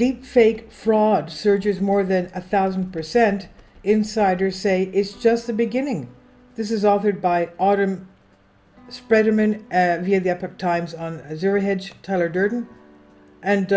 deepfake fraud surges more than 1,000%, insiders say it's just the beginning. This is authored by Autumn Spreaderman via the Epoch Times on Zurich, Tyler Durden. And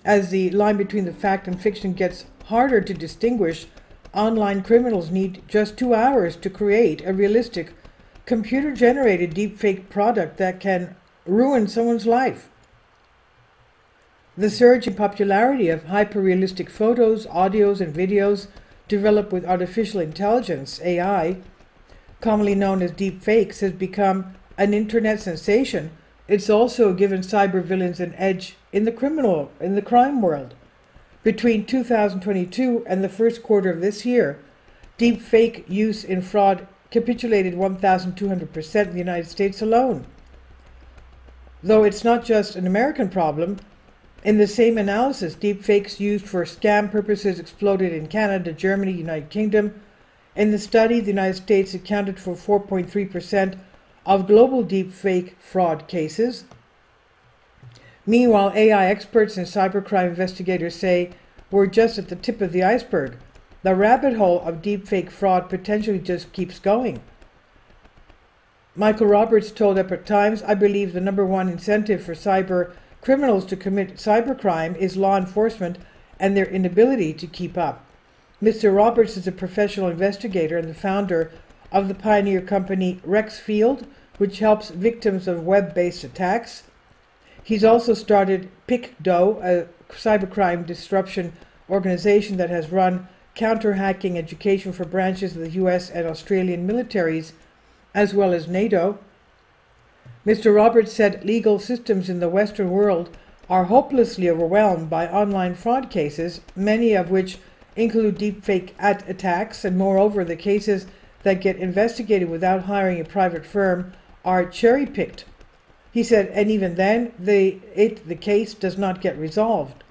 as the line between the fact and fiction gets harder to distinguish, online criminals need just 2 hours to create a realistic, computer-generated deepfake product that can ruin someone's life. The surge in popularity of hyper-realistic photos, audios, and videos developed with artificial intelligence, AI, commonly known as deepfakes, has become an internet sensation. It's also given cybervillains an edge in the crime world. Between 2022 and the first quarter of this year, deepfake use in fraud capitulated 1,200% in the United States alone. Though it's not just an American problem, in the same analysis, deepfakes used for scam purposes exploded in Canada, Germany, United Kingdom. In the study, the United States accounted for 4.3% of global deepfake fraud cases. Meanwhile, AI experts and cybercrime investigators say we're just at the tip of the iceberg. The rabbit hole of deepfake fraud potentially just keeps going. Michael Roberts told Epoch Times, "I believe the number one incentive for cyber criminals to commit cybercrime is law enforcement and their inability to keep up." Mr. Roberts is a professional investigator and the founder of the pioneer company Rexfield, which helps victims of web-based attacks. He's also started PICDO, a cybercrime disruption organization that has run counter-hacking education for branches of the US and Australian militaries, as well as NATO. Mr. Roberts said legal systems in the Western world are hopelessly overwhelmed by online fraud cases, many of which include deepfake attacks, and moreover, the cases that get investigated without hiring a private firm are cherry-picked. He said, and even then, the case does not get resolved.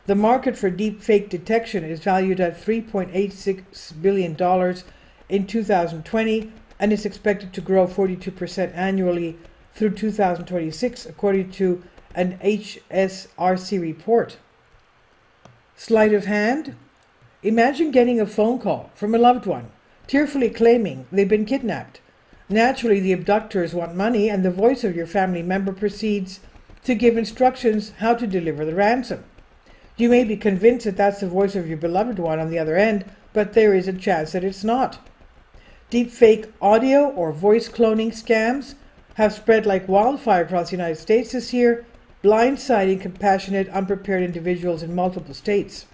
The market for deepfake detection is valued at $3.86 billion in 2020 and is expected to grow 42% annually through 2026, according to an HSRC report. Sleight of hand? Imagine getting a phone call from a loved one, tearfully claiming they've been kidnapped. Naturally, the abductors want money, and the voice of your family member proceeds to give instructions how to deliver the ransom. You may be convinced that that's the voice of your beloved one on the other end, but there is a chance that it's not. Deepfake audio or voice cloning scams have spread like wildfire across the United States this year, blindsiding compassionate, unprepared individuals in multiple states.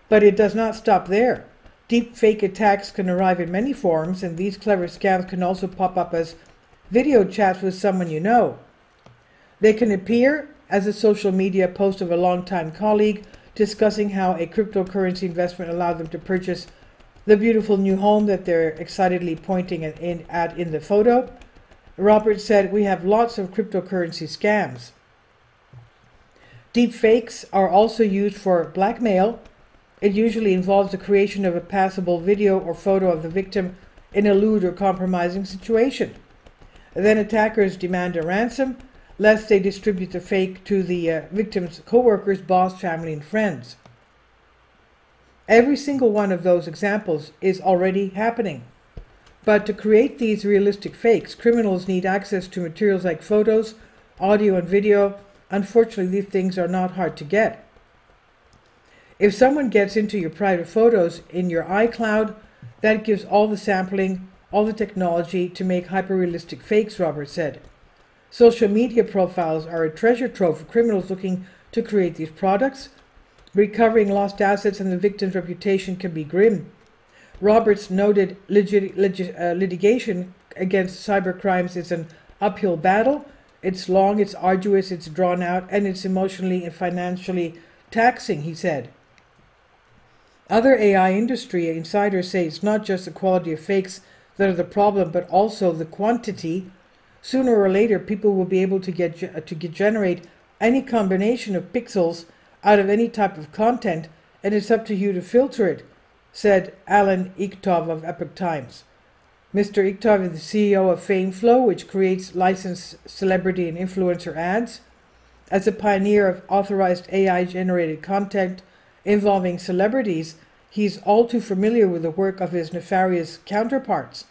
But it does not stop there. Deepfake attacks can arrive in many forms, and these clever scams can also pop up as video chats with someone you know. They can appear as a social media post of a longtime colleague discussing how a cryptocurrency investment allowed them to purchase the beautiful new home that they're excitedly pointing at in the photo. Roberts said, "We have lots of cryptocurrency scams." Deepfakes are also used for blackmail. It usually involves the creation of a passable video or photo of the victim in a lewd or compromising situation. Then attackers demand a ransom, lest they distribute the fake to the victim's co-workers, boss, family, and friends. Every single one of those examples is already happening. But to create these realistic fakes, criminals need access to materials like photos, audio, and video. Unfortunately, these things are not hard to get. If someone gets into your private photos in your iCloud, that gives all the sampling, all the technology to make hyper-realistic fakes, Roberts said. Social media profiles are a treasure trove for criminals looking to create these products. Recovering lost assets and the victim's reputation can be grim. Roberts noted litigation against cybercrimes is an uphill battle. It's long, it's arduous, it's drawn out, and it's emotionally and financially taxing, he said. Other AI industry insiders say it's not just the quality of fakes that are the problem, but also the quantity. Sooner or later, people will be able to generate any combination of pixels out of any type of content, and it's up to you to filter it, said Alan Ichtov of Epoch Times. Mr. Ichtov is the CEO of FameFlow, which creates licensed celebrity and influencer ads. As a pioneer of authorized AI-generated content involving celebrities, he's all too familiar with the work of his nefarious counterparts.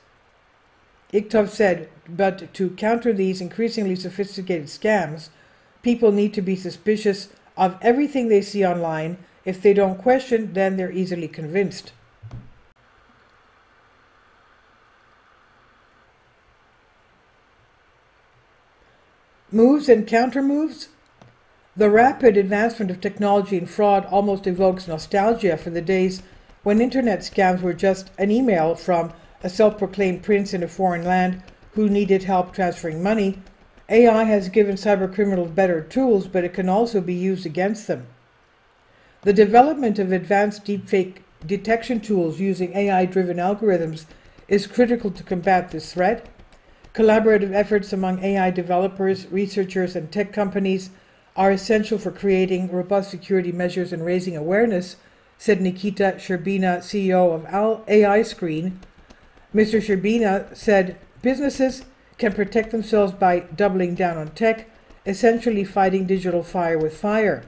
Ichtov said, but to counter these increasingly sophisticated scams, people need to be suspicious of everything they see online. If they don't question, then they're easily convinced. Moves and counter-moves? The rapid advancement of technology and fraud almost evokes nostalgia for the days when internet scams were just an email from a self-proclaimed prince in a foreign land who needed help transferring money. AI has given cybercriminals better tools, but it can also be used against them. The development of advanced deepfake detection tools using AI-driven algorithms is critical to combat this threat. Collaborative efforts among AI developers, researchers, and tech companies are essential for creating robust security measures and raising awareness, said Nikita Sherbina, CEO of AI Screen. Mr. Sherbina said businesses can protect themselves by doubling down on tech, essentially fighting digital fire with fire.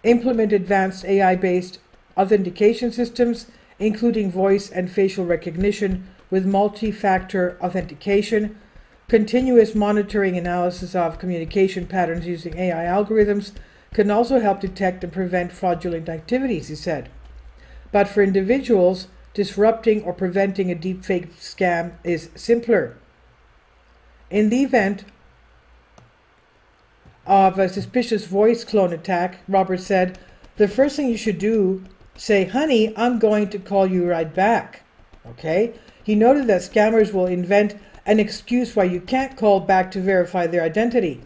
Implement advanced AI-based authentication systems, including voice and facial recognition with multi-factor authentication, continuous monitoring analysis of communication patterns using AI algorithms can also help detect and prevent fraudulent activities, he said. But for individuals, disrupting or preventing a deepfake scam is simpler. In the event of a suspicious voice clone attack, Robert said, the first thing you should do, say, honey, I'm going to call you right back. Okay? He noted that scammers will invent an excuse why you can't call back to verify their identity.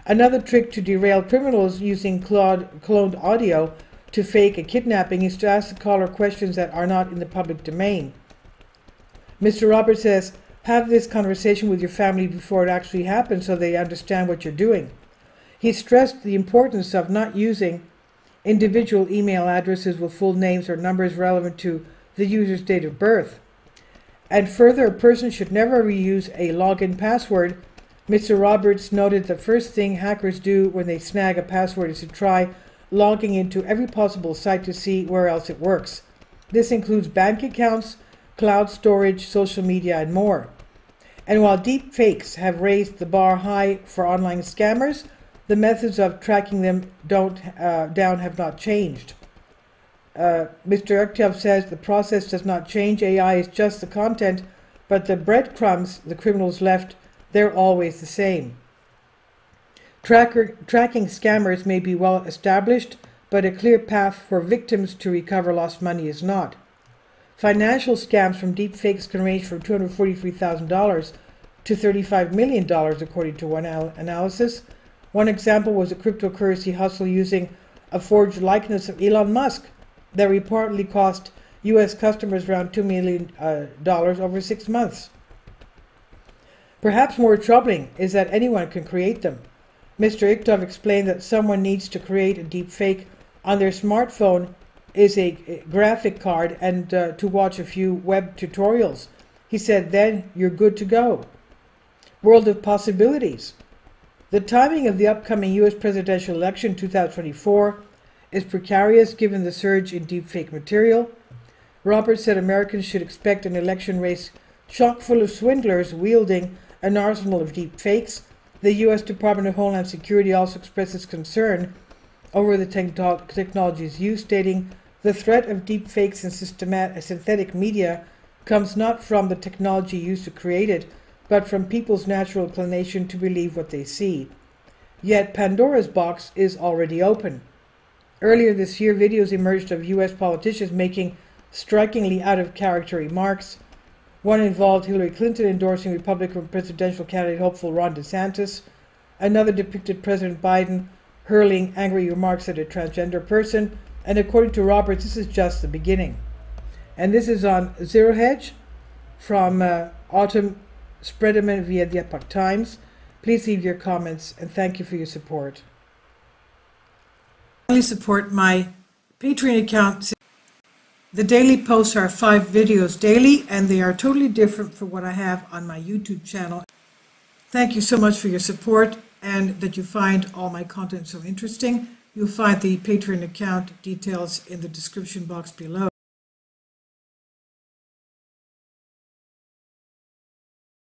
Another trick to derail criminals using cloned audio to fake a kidnapping is to ask the caller questions that are not in the public domain. Mr. Roberts says, have this conversation with your family before it actually happens so they understand what you're doing. He stressed the importance of not using individual email addresses with full names or numbers relevant to the user's date of birth. And further, a person should never reuse a login password. Mr. Roberts noted the first thing hackers do when they snag a password is to try logging into every possible site to see where else it works. This includes bank accounts, cloud storage, social media, and more. And while deep fakes have raised the bar high for online scammers, the methods of tracking them down have not changed. Mr. Ichtov says the process does not change. AI is just the content, but the breadcrumbs the criminals left, they're always the same. Tracking scammers may be well established, but a clear path for victims to recover lost money is not. Financial scams from deepfakes can range from $243,000 to $35 million, according to one analysis. One example was a cryptocurrency hustle using a forged likeness of Elon Musk that reportedly cost U.S. customers around $2 million over 6 months. Perhaps more troubling is that anyone can create them. Mr. Ichtov explained that someone needs to create a deepfake on their smartphone is a graphic card and to watch a few web tutorials. He said, then you're good to go. World of possibilities. The timing of the upcoming U.S. presidential election 2024 is precarious given the surge in deepfake material. Roberts said Americans should expect an election race chock full of swindlers wielding an arsenal of deepfakes. The U.S. Department of Homeland Security also expresses concern over the technology's use, stating the threat of deepfakes and synthetic media comes not from the technology used to create it, but from people's natural inclination to believe what they see. Yet Pandora's box is already open. Earlier this year, videos emerged of U.S. politicians making strikingly out-of-character remarks. One involved Hillary Clinton endorsing Republican presidential candidate hopeful Ron DeSantis. Another depicted President Biden hurling angry remarks at a transgender person. And according to Roberts, this is just the beginning. And this is on Zero Hedge from Autumn Spreaderman via the Epoch Times. Please leave your comments and thank you for your support. Please support my Patreon account. The daily posts are 5 videos daily, and they are totally different from what I have on my YouTube channel. Thank you so much for your support. and that you find all my content so interesting. You'll find the Patreon account details in the description box below.